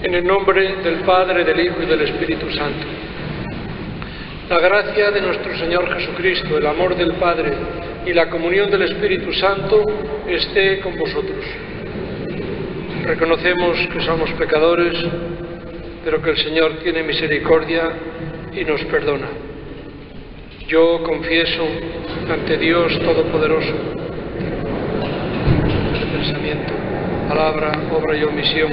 En el nombre del Padre, del Hijo y del Espíritu Santo. La gracia de nuestro Señor Jesucristo, el amor del Padre y la comunión del Espíritu Santo esté con vosotros. Reconocemos que somos pecadores, pero que el Señor tiene misericordia y nos perdona. Yo confieso ante Dios Todopoderoso, de pensamiento, palabra, obra y omisión,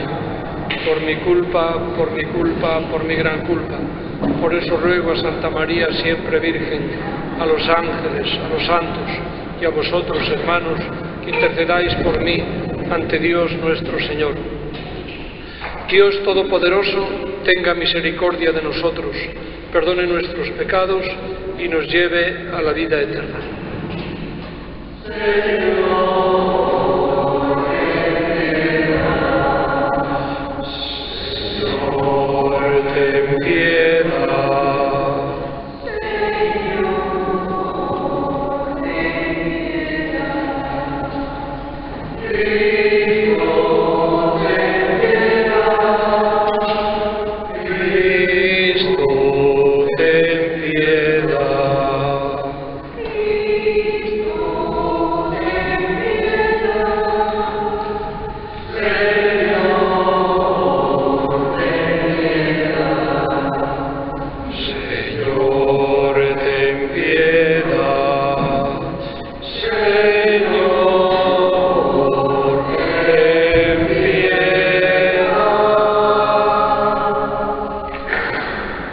por mi culpa, por mi gran culpa. Por eso ruego a Santa María, siempre Virgen, a los ángeles, a los santos y a vosotros, hermanos, que intercedáis por mí ante Dios nuestro Señor. Dios Todopoderoso tenga misericordia de nosotros, perdone nuestros pecados y nos lleve a la vida eterna.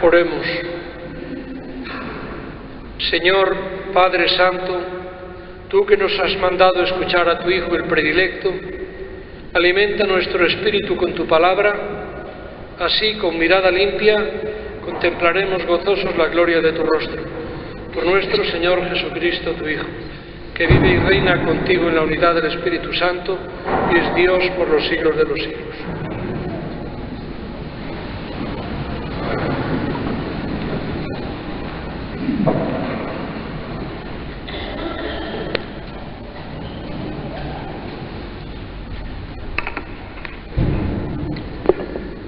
Oremos. Señor Padre Santo, tú que nos has mandado escuchar a tu Hijo el predilecto, alimenta nuestro espíritu con tu palabra, así con mirada limpia contemplaremos gozosos la gloria de tu rostro. Por nuestro Señor Jesucristo, tu Hijo, que vive y reina contigo en la unidad del Espíritu Santo y es Dios por los siglos de los siglos.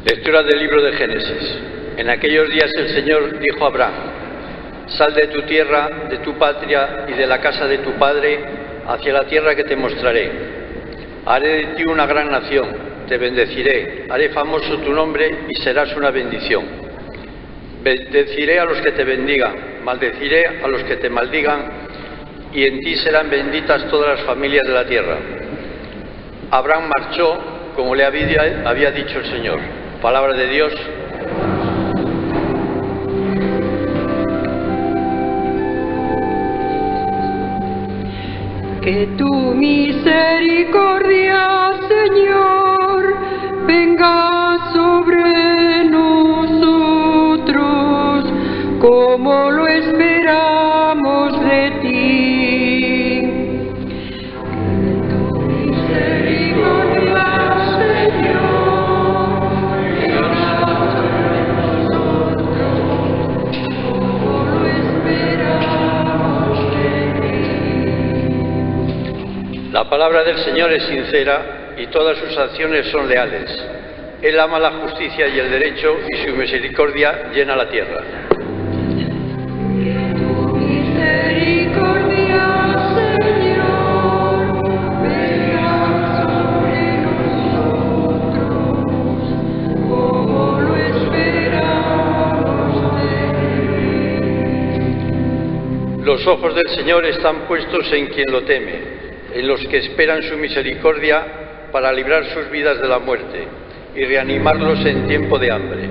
Lectura del libro de Génesis. En aquellos días el Señor dijo a Abraham: sal de tu tierra, de tu patria y de la casa de tu padre hacia la tierra que te mostraré. Haré de ti una gran nación, te bendeciré, haré famoso tu nombre y serás una bendición. Bendeciré a los que te bendigan, maldeciré a los que te maldigan, y en ti serán benditas todas las familias de la tierra. Abraham marchó como le había dicho el Señor. Palabra de Dios. Que tu misericordia, Señor, venga sobre nosotros, como lo esperamos de ti. La palabra del Señor es sincera y todas sus acciones son leales. Él ama la justicia y el derecho y su misericordia llena la tierra. Los ojos del Señor están puestos en quien lo teme, en los que esperan su misericordia para librar sus vidas de la muerte y reanimarlos en tiempo de hambre.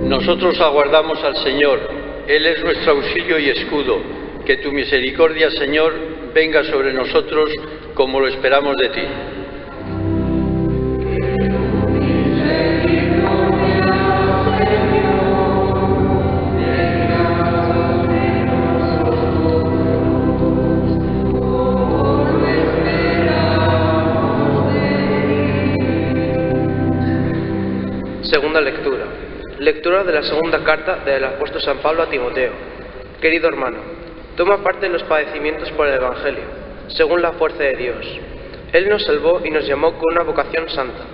Nosotros aguardamos al Señor, Él es nuestro auxilio y escudo. Que tu misericordia, Señor, venga sobre nosotros como lo esperamos de ti. Segunda lectura. Lectura de la segunda carta del apóstol San Pablo a Timoteo. Querido hermano, toma parte en los padecimientos por el Evangelio, según la fuerza de Dios. Él nos salvó y nos llamó con una vocación santa,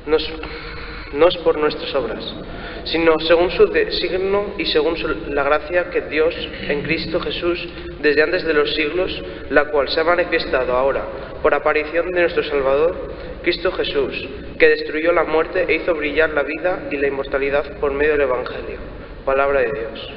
no es por nuestras obras, sino según su designo y según la gracia que Dios en Cristo Jesús desde antes de los siglos, la cual se ha manifestado ahora por aparición de nuestro Salvador, Cristo Jesús, que destruyó la muerte e hizo brillar la vida y la inmortalidad por medio del Evangelio. Palabra de Dios.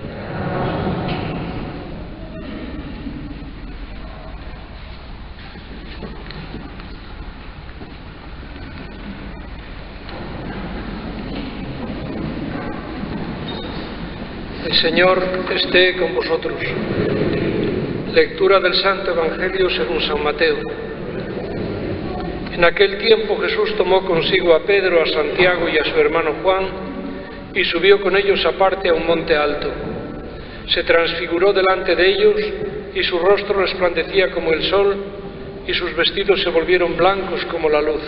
El Señor esté con vosotros. Lectura del Santo Evangelio según San Mateo. En aquel tiempo Jesús tomó consigo a Pedro, a Santiago y a su hermano Juan y subió con ellos aparte a un monte alto. Se transfiguró delante de ellos y su rostro resplandecía como el sol y sus vestidos se volvieron blancos como la luz.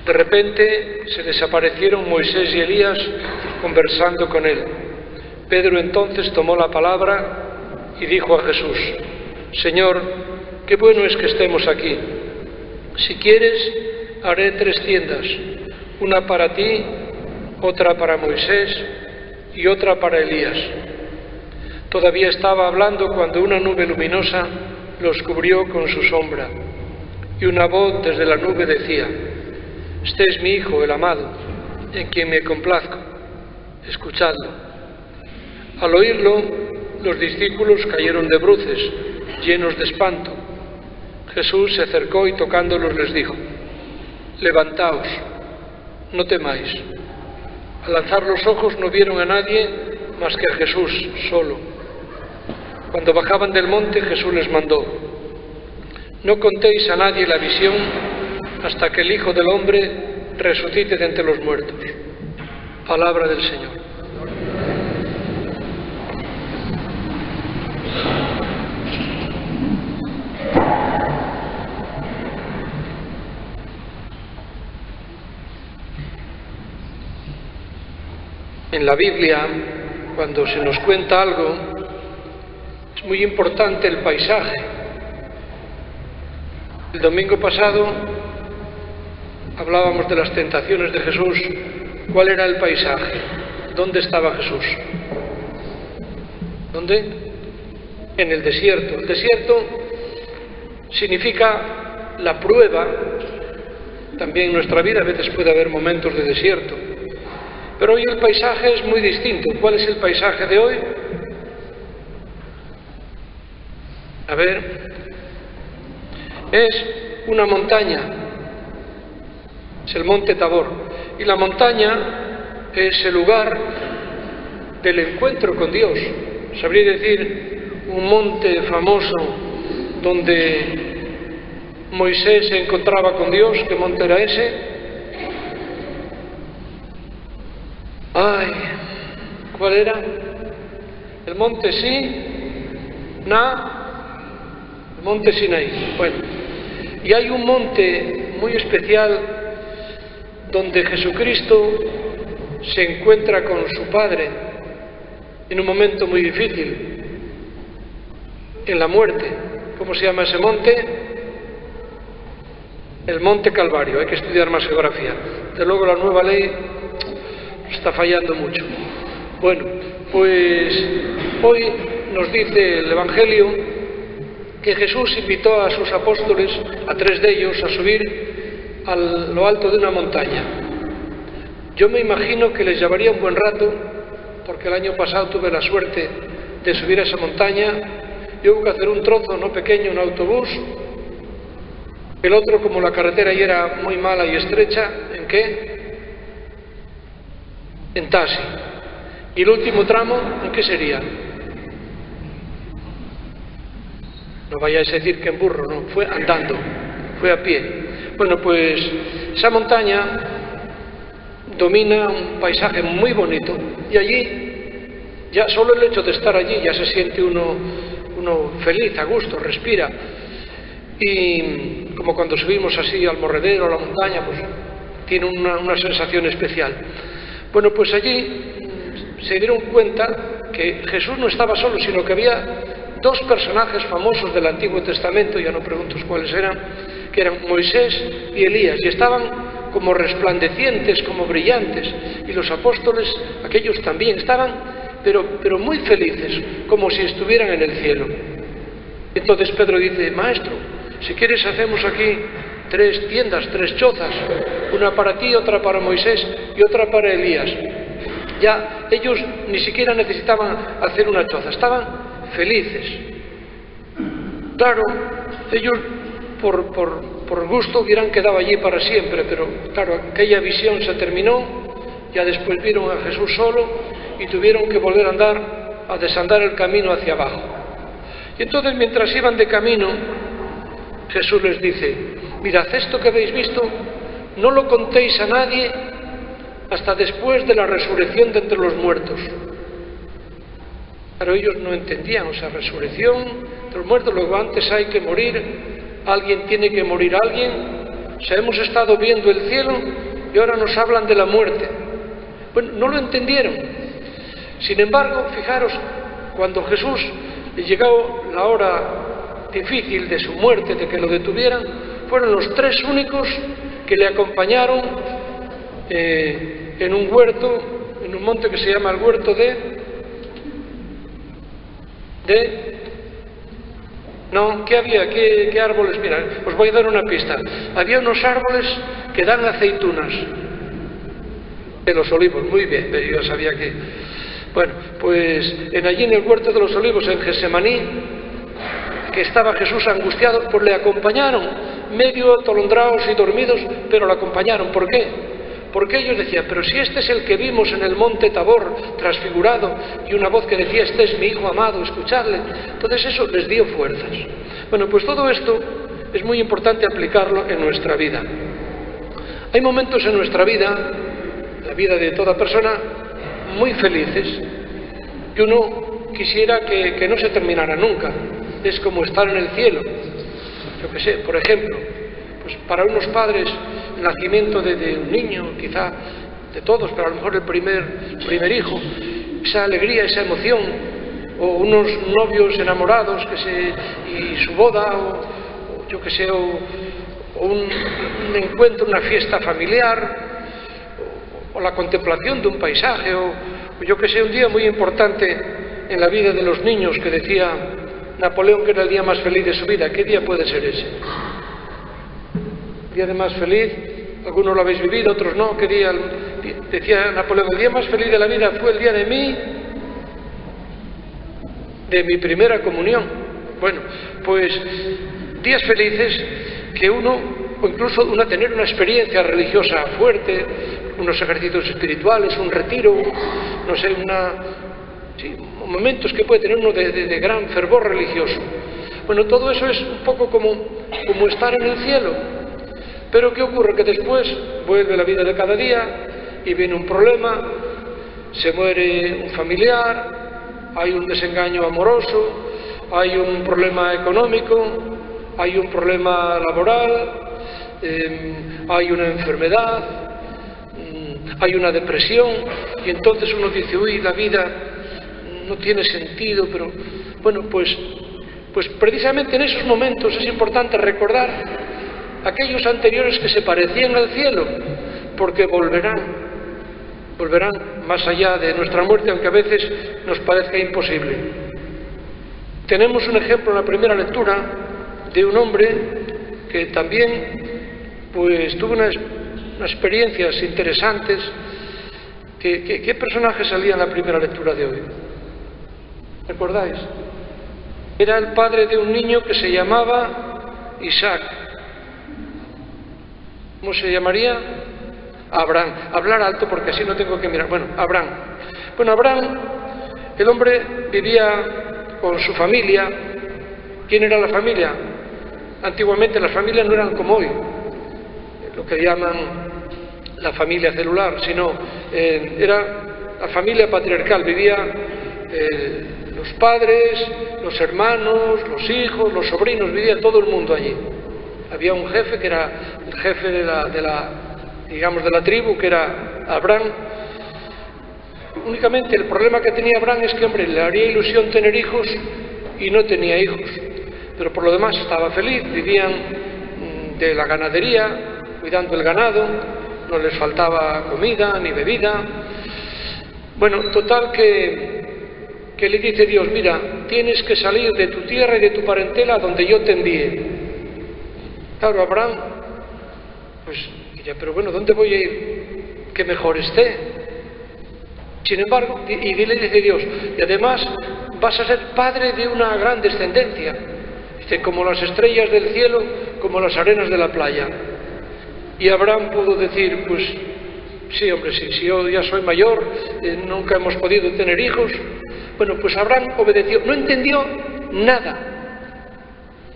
De repente se desaparecieron Moisés y Elías conversando con él. Pedro entonces tomó la palabra y dijo a Jesús: Señor, qué bueno es que estemos aquí. Si quieres, haré 3 tiendas, una para ti, otra para Moisés y otra para Elías. Todavía estaba hablando cuando una nube luminosa los cubrió con su sombra, y una voz desde la nube decía: Este es mi Hijo, el amado, en quien me complazco. Escuchadlo. Al oírlo, los discípulos cayeron de bruces, llenos de espanto. Jesús se acercó y tocándolos les dijo: Levantaos, no temáis. Al alzar los ojos no vieron a nadie más que a Jesús solo. Cuando bajaban del monte, Jesús les mandó: No contéis a nadie la visión hasta que el Hijo del Hombre resucite de entre los muertos. Palabra del Señor. En la Biblia, cuando se nos cuenta algo, es muy importante el paisaje. El domingo pasado hablábamos de las tentaciones de Jesús. ¿Cuál era el paisaje? ¿Dónde estaba Jesús? ¿Dónde? En el desierto. El desierto significa la prueba. También en nuestra vida a veces puede haber momentos de desierto. Pero hoy el paisaje es muy distinto. ¿Cuál es el paisaje de hoy? A ver, es una montaña, es el monte Tabor. Y la montaña es el lugar del encuentro con Dios. Sabría decir un monte famoso donde Moisés se encontraba con Dios. ¿Qué monte era ese? Ay, ¿cuál era? El monte el monte Sinaí. Bueno, y hay un monte muy especial donde Jesucristo se encuentra con su Padre en un momento muy difícil, en la muerte. ¿Cómo se llama ese monte? El Monte Calvario. Hay que estudiar más geografía. Desde luego la nueva ley está fallando mucho. Bueno, pues hoy nos dice el Evangelio que Jesús invitó a sus apóstoles, a 3 de ellos, a subir a lo alto de una montaña. Yo me imagino que les llevaría un buen rato, porque el año pasado tuve la suerte de subir a esa montaña y hubo que hacer un trozo, no pequeño, un autobús. El otro, como la carretera ya era muy mala y estrecha, ¿en qué? En taxi. Y el último tramo, ¿en qué sería? No vayáis a decir que en burro, no, fue andando, fue a pie. Bueno, pues esa montaña domina un paisaje muy bonito y allí, ya solo el hecho de estar allí, ya se siente uno feliz, a gusto, respira. Y como cuando subimos así al morredero, a la montaña, pues tiene una sensación especial. Bueno, pues allí se dieron cuenta que Jesús no estaba solo, sino que había dos personajes famosos del Antiguo Testamento, ya no pregunto cuáles eran, que eran Moisés y Elías, y estaban como resplandecientes, como brillantes, y los apóstoles, aquellos también, estaban pero muy felices, como si estuvieran en el cielo. Entonces Pedro dice: Maestro, si quieres hacemos aquí 3 tiendas, 3 chozas, una para ti, otra para Moisés y otra para Elías. Ya ellos ni siquiera necesitaban hacer una choza, estaban felices. Claro, ellos por gusto hubieran quedado allí para siempre, pero claro, aquella visión se terminó, ya después vieron a Jesús solo y tuvieron que volver a desandar el camino hacia abajo. Y entonces, mientras iban de camino, Jesús les dice: mirad, esto que habéis visto, no lo contéis a nadie hasta después de la resurrección de entre los muertos. Pero ellos no entendían, o sea, resurrección de los muertos, luego antes hay que morir, alguien tiene que morir, alguien. O sea, hemos estado viendo el cielo y ahora nos hablan de la muerte. Bueno, no lo entendieron. Sin embargo, fijaros, cuando Jesús llegó la hora difícil de su muerte, de que lo detuvieran, fueron los 3 únicos que le acompañaron en un huerto, en un monte que se llama el huerto no, ¿qué había? ¿Qué árboles? Mira, os voy a dar una pista. Había unos árboles que dan aceitunas. De los olivos, muy bien, yo sabía que... Bueno, pues allí en el huerto de los olivos, en Getsemaní, que estaba Jesús angustiado, pues le acompañaron, medio atolondrados y dormidos, pero le acompañaron. ¿Por qué? Porque ellos decían: pero si este es el que vimos en el monte Tabor, transfigurado, y una voz que decía: este es mi Hijo amado, escuchadle. Entonces eso les dio fuerzas. Bueno, pues todo esto es muy importante aplicarlo en nuestra vida. Hay momentos en nuestra vida, la vida de toda persona, muy felices, que uno quisiera que no se terminara nunca. Es como estar en el cielo. Yo qué sé, por ejemplo, pues para unos padres el nacimiento de un niño, quizá de todos, pero a lo mejor el primer hijo, esa alegría, esa emoción, o unos novios enamorados y su boda, o yo qué sé, o un encuentro, una fiesta familiar, o la contemplación de un paisaje, o yo que sé, un día muy importante en la vida de los niños, que decía Napoleón que era el día más feliz de su vida. ¿Qué día puede ser ese? ¿El día de más feliz? Algunos lo habéis vivido, otros no. ¿Qué día? Decía Napoleón: el día más feliz de la vida fue el día de mi primera comunión. Bueno, pues días felices que uno, o incluso uno, tener una experiencia religiosa fuerte, unos ejercicios espirituales, un retiro, no sé, momentos que puede tener uno de gran fervor religioso. Bueno, todo eso es un poco como estar en el cielo. Pero ¿qué ocurre? Que después vuelve la vida de cada día y viene un problema, se muere un familiar, hay un desengaño amoroso, hay un problema económico, hay un problema laboral, hay una enfermedad, hay una depresión, y entonces uno dice: uy, la vida no tiene sentido. Pero bueno, pues precisamente en esos momentos es importante recordar aquellos anteriores que se parecían al cielo, porque volverán más allá de nuestra muerte, aunque a veces nos parezca imposible. Tenemos un ejemplo en la primera lectura de un hombre que también pues tuvo unas experiencias interesantes. ¿Qué personaje salía en la primera lectura de hoy? ¿Recordáis? Era el padre de un niño que se llamaba Isaac. ¿Cómo se llamaría? Abraham. Hablar alto porque así no tengo que mirar. Bueno, Abraham. Bueno, Abraham, el hombre vivía con su familia. ¿Quién era la familia? Antiguamente las familias no eran como hoy, lo que llaman la familia celular, sino era la familia patriarcal. Vivía los padres, los hermanos, los hijos, los sobrinos, vivía todo el mundo allí. Había un jefe que era el jefe de la tribu, que era Abraham, Únicamente el problema que tenía Abraham es que, hombre, le haría ilusión tener hijos y no tenía hijos. Pero por lo demás estaba feliz, vivían de la ganadería, cuidando el ganado, no les faltaba comida ni bebida. Bueno, total que le dice Dios, mira, tienes que salir de tu tierra y de tu parentela donde yo te envíe. Claro, Abraham, pues diría, pero bueno, ¿dónde voy a ir? Que mejor esté. Sin embargo, y le dice Dios, y además vas a ser padre de una gran descendencia. Dice, como las estrellas del cielo, como las arenas de la playa. Y Abraham pudo decir, pues sí, hombre, sí, si yo ya soy mayor, nunca hemos podido tener hijos. Bueno, pues Abraham obedeció, no entendió nada.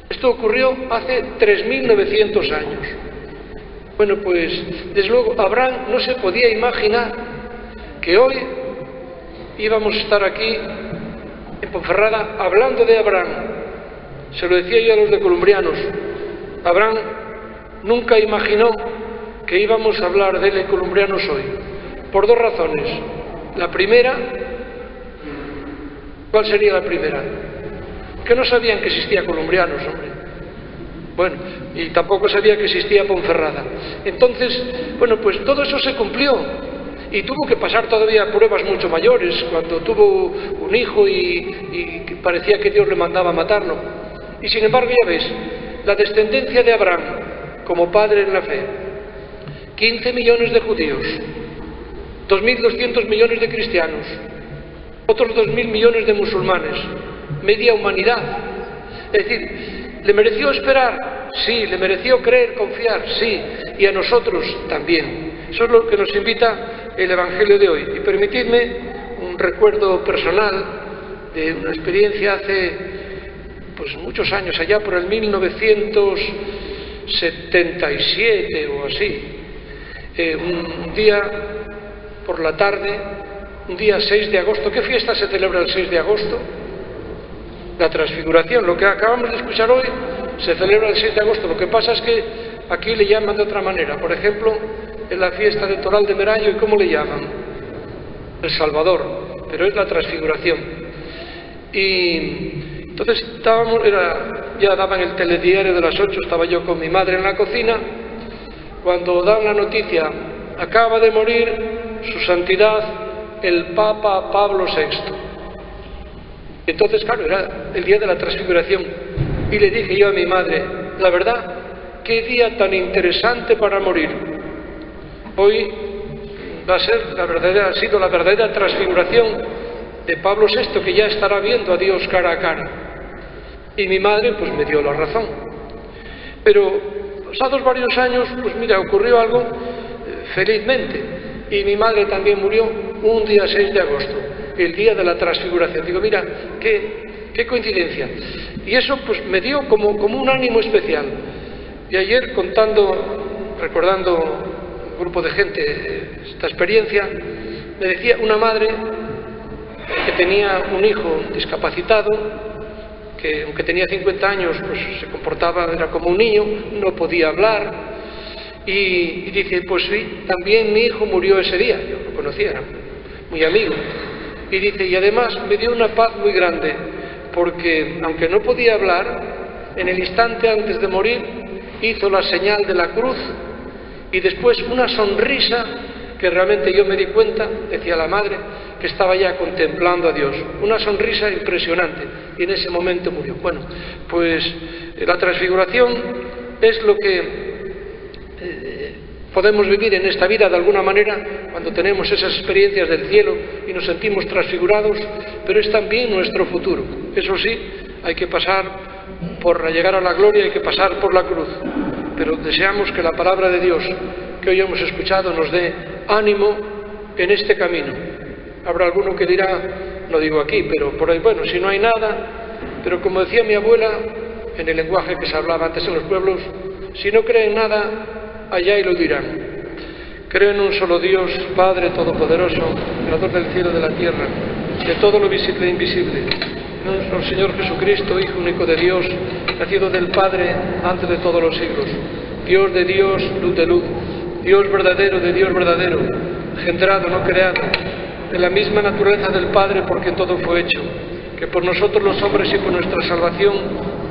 Esto ocurrió hace 3.900 años. Bueno, pues desde luego Abraham no se podía imaginar que hoy íbamos a estar aquí en Ponferrada hablando de Abraham. Se lo decía yo a los de Columbrianos. Abraham nunca imaginó que íbamos a hablar de él en Columbrianos hoy, por dos razones. La primera, ¿cuál sería la primera? Que no sabían que existía Columbrianos, hombre. Bueno, y tampoco sabía que existía Ponferrada. Entonces, bueno, pues todo eso se cumplió. Y tuvo que pasar todavía pruebas mucho mayores, cuando tuvo un hijo y parecía que Dios le mandaba matarlo. Y sin embargo, ya ves, la descendencia de Abraham como padre en la fe, 15 millones de judíos, 2.200 millones de cristianos, otros 2.000 millones de musulmanes, media humanidad. Es decir, ¿le mereció esperar? Sí. ¿Le mereció creer, confiar? Sí. Y a nosotros también. Eso es lo que nos invita el Evangelio de hoy. Y permitidme un recuerdo personal de una experiencia hace pues muchos años, allá por el 1977 o así. Un día por la tarde, un día 6 de agosto. ¿Qué fiesta se celebra el 6 de agosto? La Transfiguración. Lo que acabamos de escuchar hoy se celebra el 6 de agosto. Lo que pasa es que aquí le llaman de otra manera. Por ejemplo, en la fiesta de Toral de Meraño, ¿y cómo le llaman? El Salvador, pero es la Transfiguración. Y entonces ya daban el telediario de las 8, estaba yo con mi madre en la cocina, cuando dan la noticia, acaba de morir su santidad el Papa Pablo VI. Entonces, claro, era el día de la Transfiguración, y le dije yo a mi madre, la verdad, qué día tan interesante para morir. Hoy ha sido la verdadera transfiguración de Pablo VI, que ya estará viendo a Dios cara a cara. Y mi madre pues me dio la razón. Pero pasados varios años, pues mira, ocurrió algo felizmente. Y mi madre también murió un día 6 de agosto, el día de la Transfiguración. Digo, mira, qué coincidencia. Y eso pues me dio como un ánimo especial. Y ayer recordando un grupo de gente esta experiencia, me decía una madre que tenía un hijo discapacitado, que aunque tenía 50 años, pues se comportaba, era como un niño, no podía hablar, y dice, pues sí, también mi hijo murió ese día, yo lo conocía, era muy amigo, y dice, y además me dio una paz muy grande, porque aunque no podía hablar, en el instante antes de morir, hizo la señal de la cruz, y después una sonrisa que realmente yo me di cuenta, decía la madre, que estaba ya contemplando a Dios. Una sonrisa impresionante, y en ese momento murió. Bueno, pues la transfiguración es lo que podemos vivir en esta vida de alguna manera cuando tenemos esas experiencias del cielo y nos sentimos transfigurados, pero es también nuestro futuro. Eso sí, hay que pasar por llegar a la gloria, hay que pasar por la cruz, pero deseamos que la palabra de Dios que hoy hemos escuchado nos dé ánimo en este camino. Habrá alguno que dirá, no digo aquí, pero por ahí, bueno, si no hay nada, pero como decía mi abuela, en el lenguaje que se hablaba antes en los pueblos, si no creen nada, allá y lo dirán. Creo en un solo Dios, Padre Todopoderoso, Creador del cielo y de la tierra, de todo lo visible e invisible, en nuestro Señor Jesucristo, Hijo único de Dios, nacido del Padre antes de todos los siglos, Dios de Dios, luz de luz, Dios verdadero de Dios verdadero, engendrado, no creado, de la misma naturaleza del Padre por quien todo fue hecho, que por nosotros los hombres y por nuestra salvación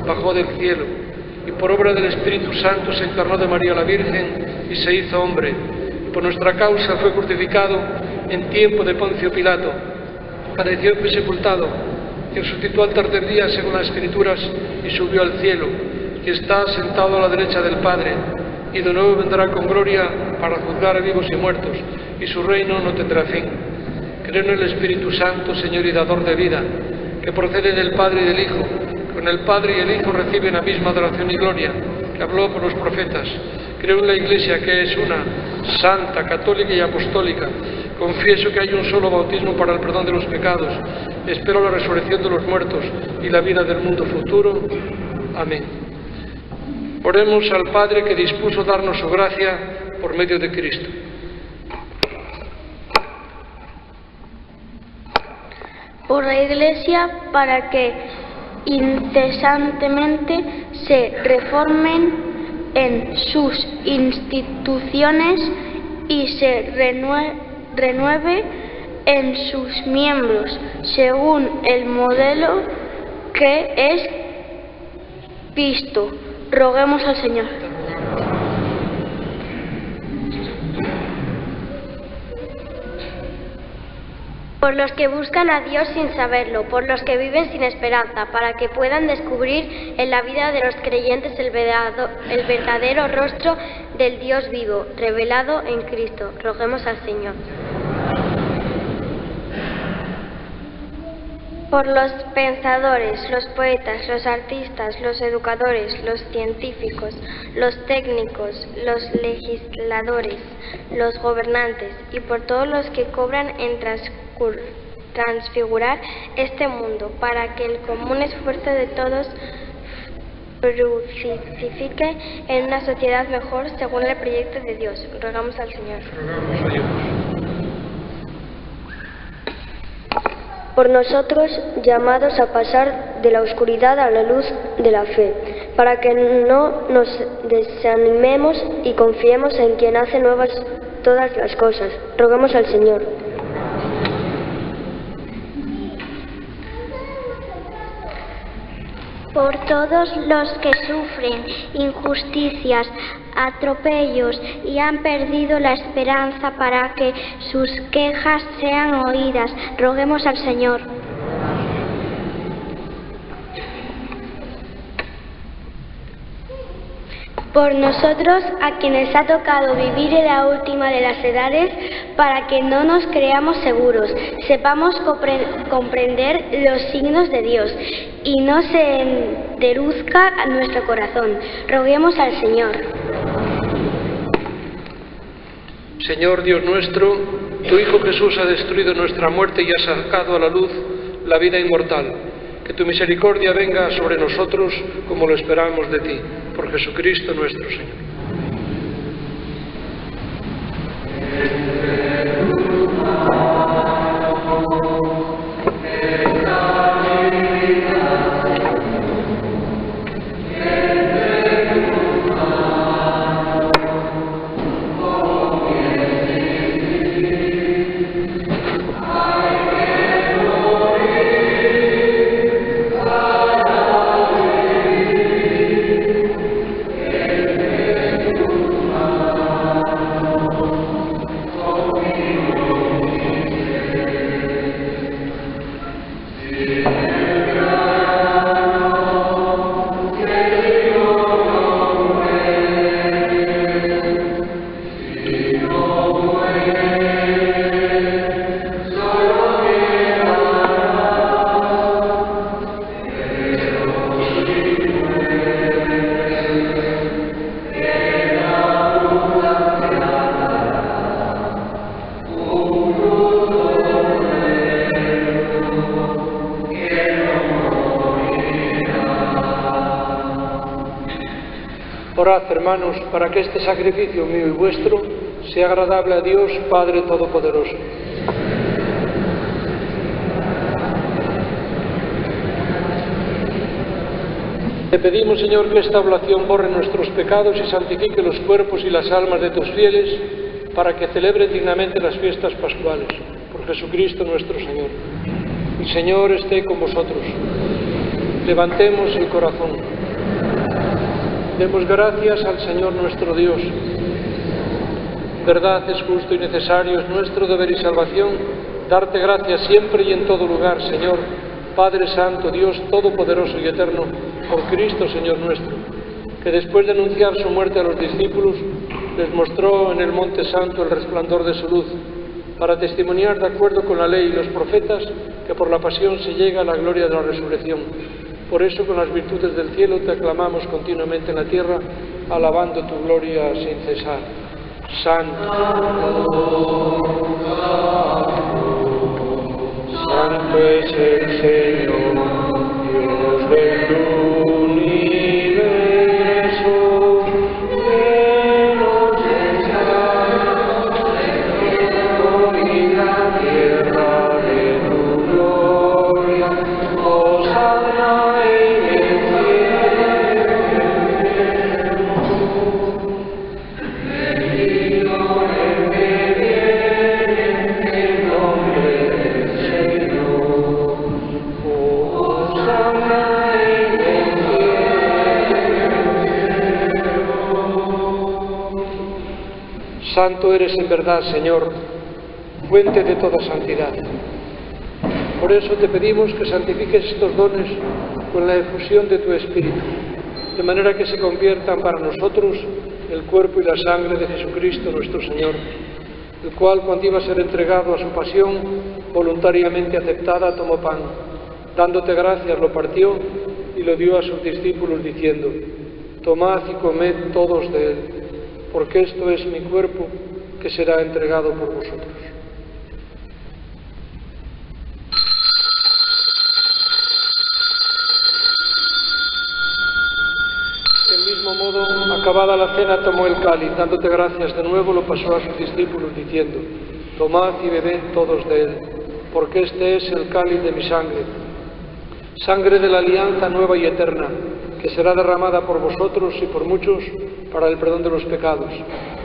bajó del cielo, y por obra del Espíritu Santo se encarnó de María la Virgen y se hizo hombre, y por nuestra causa fue crucificado en tiempo de Poncio Pilato, padeció y fue sepultado, y resucitó al tercer día según las Escrituras y subió al cielo, y está sentado a la derecha del Padre, y de nuevo vendrá con gloria para juzgar a vivos y muertos, y su reino no tendrá fin. Creo en el Espíritu Santo, Señor y dador de vida, que procede del Padre y del Hijo. Con el Padre y el Hijo reciben la misma adoración y gloria, que habló por los profetas. Creo en la Iglesia, que es una, santa, católica y apostólica. Confieso que hay un solo bautismo para el perdón de los pecados. Espero la resurrección de los muertos y la vida del mundo futuro. Amén. Oremos al Padre que dispuso darnos su gracia por medio de Cristo. Por la Iglesia, para que incesantemente se reformen en sus instituciones y se renueve en sus miembros, según el modelo que es visto. Roguemos al Señor. Por los que buscan a Dios sin saberlo, por los que viven sin esperanza, para que puedan descubrir en la vida de los creyentes el verdadero rostro del Dios vivo, revelado en Cristo. Roguemos al Señor. Por los pensadores, los poetas, los artistas, los educadores, los científicos, los técnicos, los legisladores, los gobernantes y por todos los que cobran en transfigurar este mundo, para que el común esfuerzo de todos fructifique en una sociedad mejor según el proyecto de Dios. Rogamos al Señor. Por nosotros, llamados a pasar de la oscuridad a la luz de la fe, para que no nos desanimemos y confiemos en quien hace nuevas todas las cosas. Rogamos al Señor. Por todos los que sufren injusticias, atropellos y han perdido la esperanza, para que sus quejas sean oídas. Roguemos al Señor. Por nosotros, a quienes ha tocado vivir en la última de las edades, para que no nos creamos seguros, sepamos comprender los signos de Dios y no se enderezca nuestro corazón. Roguemos al Señor. Señor Dios nuestro, tu Hijo Jesús ha destruido nuestra muerte y ha sacado a la luz la vida inmortal. Que tu misericordia venga sobre nosotros como lo esperamos de ti. Por Jesucristo nuestro Señor. Orad, hermanos, para que este sacrificio mío y vuestro sea agradable a Dios, Padre Todopoderoso. Te pedimos, Señor, que esta oblación borre nuestros pecados y santifique los cuerpos y las almas de tus fieles, para que celebren dignamente las fiestas pascuales. Por Jesucristo nuestro Señor. El Señor esté con vosotros. Levantemos el corazón. Demos gracias al Señor nuestro Dios. Verdad es justo y necesario, es nuestro deber y salvación, darte gracias siempre y en todo lugar, Señor, Padre Santo, Dios Todopoderoso y Eterno, por Cristo, Señor nuestro, que después de anunciar su muerte a los discípulos, les mostró en el Monte Santo el resplandor de su luz, para testimoniar de acuerdo con la ley y los profetas que por la pasión se llega a la gloria de la resurrección. Por eso, con las virtudes del cielo, te aclamamos continuamente en la tierra, alabando tu gloria sin cesar. Santo, santo es el Señor, Dios del universo, llenos está el cielo y la tierra de tu gloria. Hosana en el Santo eres en verdad, Señor, fuente de toda santidad. Por eso te pedimos que santifiques estos dones con la efusión de tu Espíritu, de manera que se conviertan para nosotros el cuerpo y la sangre de Jesucristo nuestro Señor, el cual, cuando iba a ser entregado a su pasión, voluntariamente aceptada, tomó pan, dándote gracias, lo partió y lo dio a sus discípulos, diciendo: tomad y comed todos de él, porque esto es mi cuerpo que será entregado por vosotros. Del mismo modo, acabada la cena, tomó el cáliz, dándote gracias de nuevo, lo pasó a sus discípulos, diciendo: tomad y bebed todos de él, porque este es el cáliz de mi sangre, sangre de la alianza nueva y eterna, que será derramada por vosotros y por muchos para el perdón de los pecados.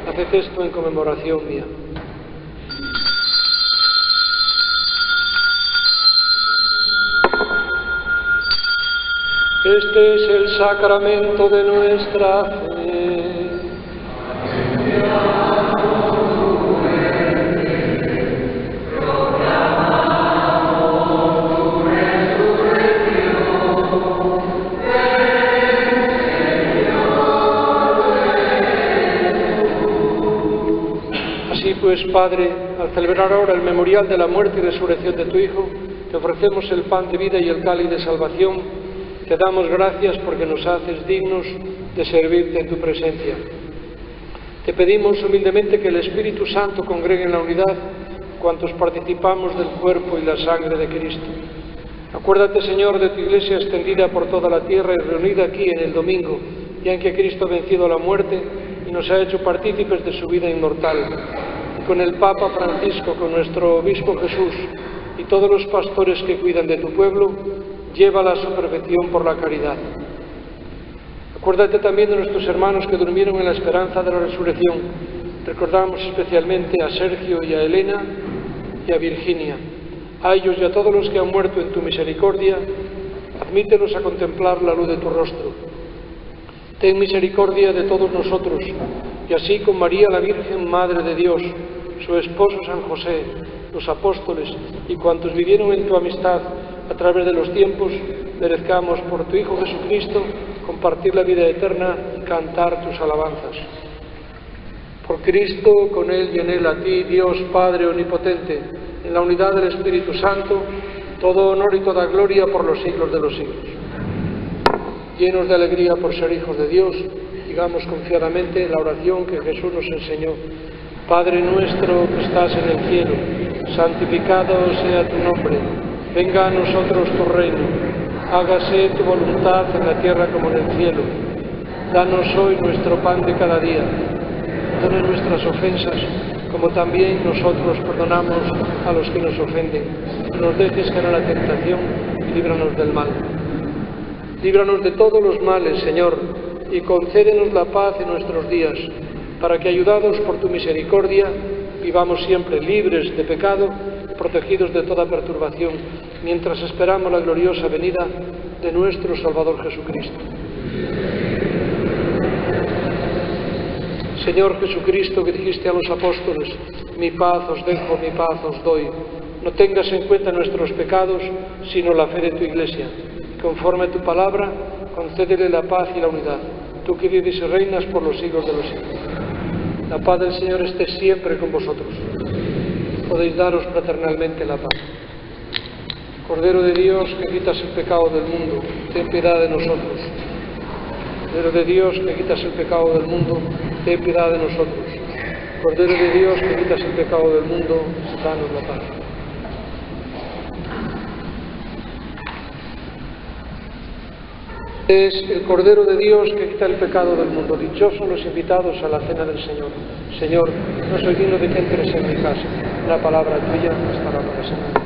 Haced esto en conmemoración mía. Este es el sacramento de nuestra fe. Así pues, Padre, al celebrar ahora el memorial de la muerte y resurrección de tu Hijo, te ofrecemos el pan de vida y el cáliz de salvación. Te damos gracias porque nos haces dignos de servirte en tu presencia. Te pedimos humildemente que el Espíritu Santo congregue en la unidad cuantos participamos del cuerpo y la sangre de Cristo. Acuérdate, Señor, de tu Iglesia extendida por toda la tierra y reunida aquí en el domingo, ya en que Cristo ha vencido a la muerte y nos ha hecho partícipes de su vida inmortal. Y con el Papa Francisco, con nuestro Obispo Jesús y todos los pastores que cuidan de tu pueblo, llévala a su perfección por la caridad. Acuérdate también de nuestros hermanos que durmieron en la esperanza de la resurrección. Recordamos especialmente a Sergio y a Elena y a Virginia. A ellos y a todos los que han muerto en tu misericordia, admítelos a contemplar la luz de tu rostro. Ten misericordia de todos nosotros, y así con María la Virgen, Madre de Dios, su esposo San José, los apóstoles y cuantos vivieron en tu amistad a través de los tiempos, merezcamos por tu Hijo Jesucristo compartir la vida eterna y cantar tus alabanzas. Por Cristo, con Él y en Él, a ti, Dios Padre Omnipotente, en la unidad del Espíritu Santo, todo honor y toda gloria por los siglos de los siglos. Llenos de alegría por ser hijos de Dios, digamos confiadamente la oración que Jesús nos enseñó. Padre nuestro que estás en el cielo, santificado sea tu nombre. Venga a nosotros tu reino, hágase tu voluntad en la tierra como en el cielo. Danos hoy nuestro pan de cada día. Perdona nuestras ofensas, como también nosotros perdonamos a los que nos ofenden. No nos dejes caer en la tentación y líbranos del mal. Líbranos de todos los males, Señor, y concédenos la paz en nuestros días, para que, ayudados por tu misericordia, vivamos siempre libres de pecado y protegidos de toda perturbación, mientras esperamos la gloriosa venida de nuestro Salvador Jesucristo. Señor Jesucristo, que dijiste a los apóstoles: mi paz os dejo, mi paz os doy, no tengas en cuenta nuestros pecados, sino la fe de tu Iglesia. Conforme a tu palabra, concédele la paz y la unidad, tú que vives y reinas por los siglos de los siglos. La paz del Señor esté siempre con vosotros. Podéis daros fraternalmente la paz. Cordero de Dios, que quitas el pecado del mundo, ten piedad de nosotros. Cordero de Dios, que quitas el pecado del mundo, ten piedad de nosotros. Cordero de Dios, que quitas el pecado del mundo, danos la paz. Es el Cordero de Dios que quita el pecado del mundo. Dichosos los invitados a la cena del Señor. Señor, no soy digno de que entres en mi casa. La palabra tuya estará para siempre.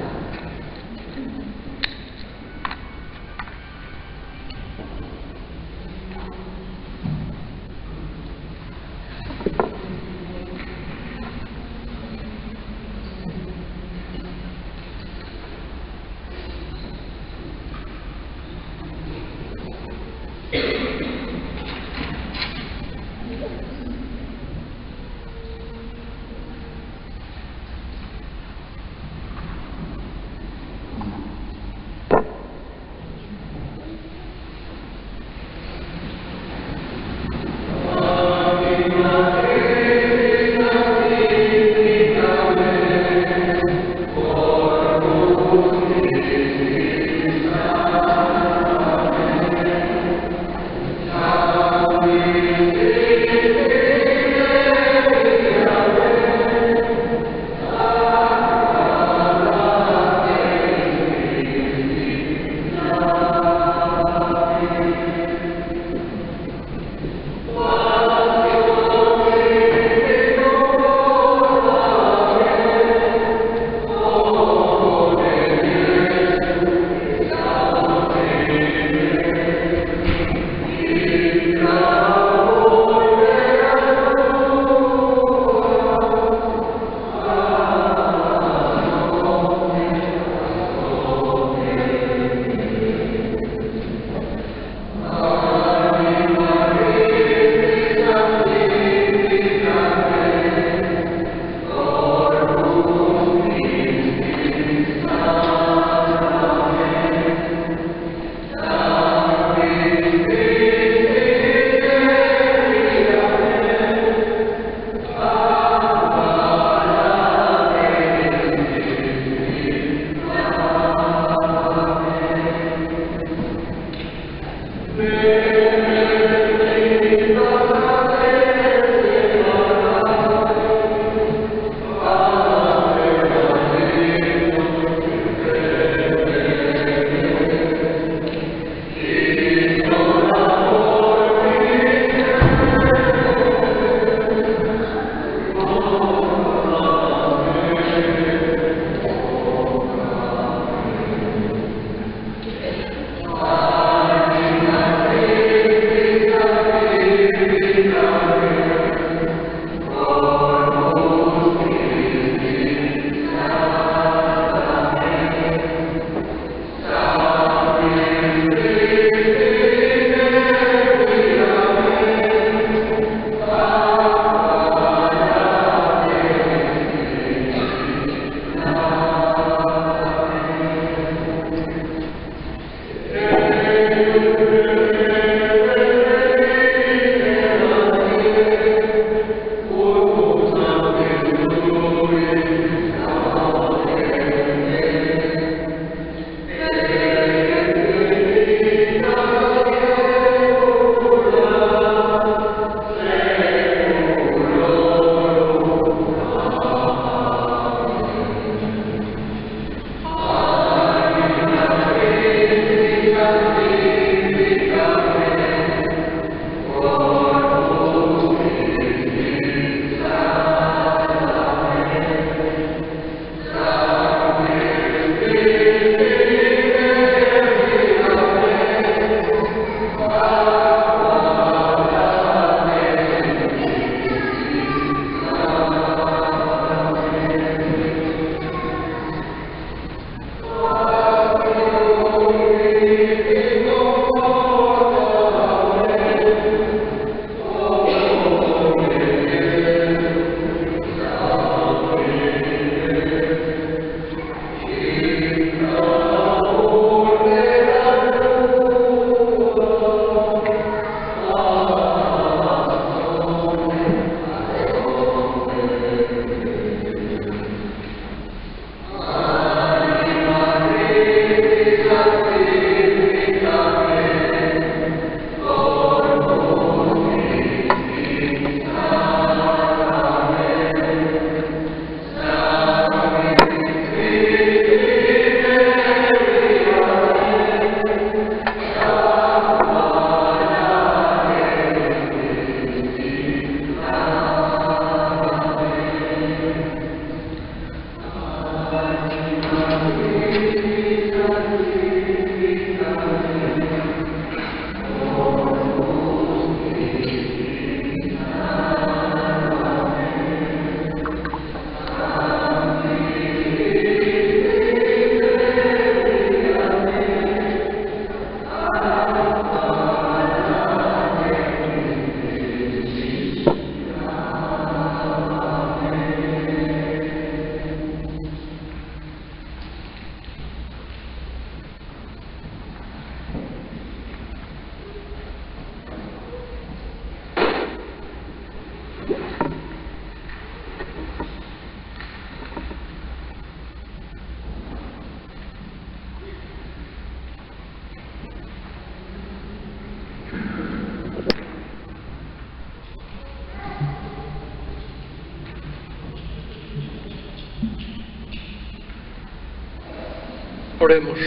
Oremos.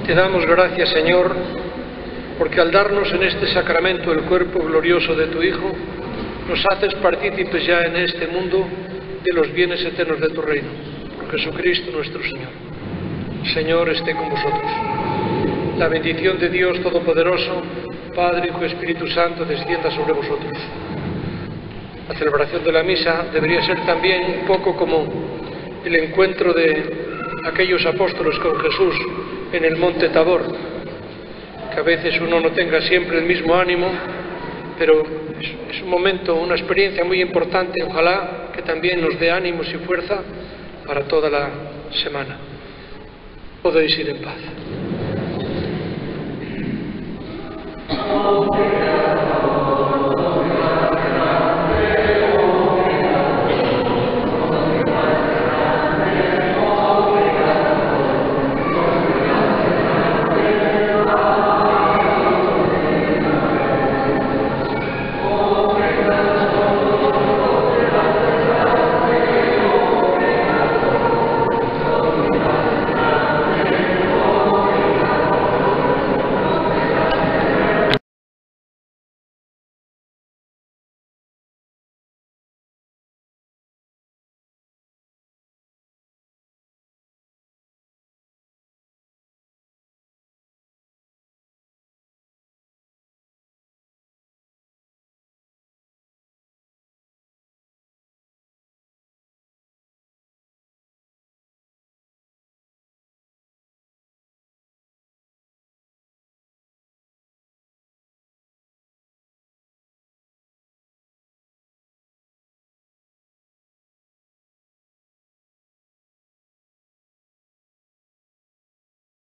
Te damos gracias, Señor, porque al darnos en este sacramento el cuerpo glorioso de tu Hijo, nos haces partícipes ya en este mundo de los bienes eternos de tu reino. Por Jesucristo nuestro Señor. Señor, esté con vosotros. La bendición de Dios Todopoderoso, Padre, Hijo y Espíritu Santo, descienda sobre vosotros. La celebración de la misa debería ser también un poco como el encuentro de aquellos apóstoles con Jesús en el monte Tabor, que a veces uno no tenga siempre el mismo ánimo, pero es un momento, una experiencia muy importante, ojalá que también nos dé ánimos y fuerza para toda la semana. Podéis ir en paz.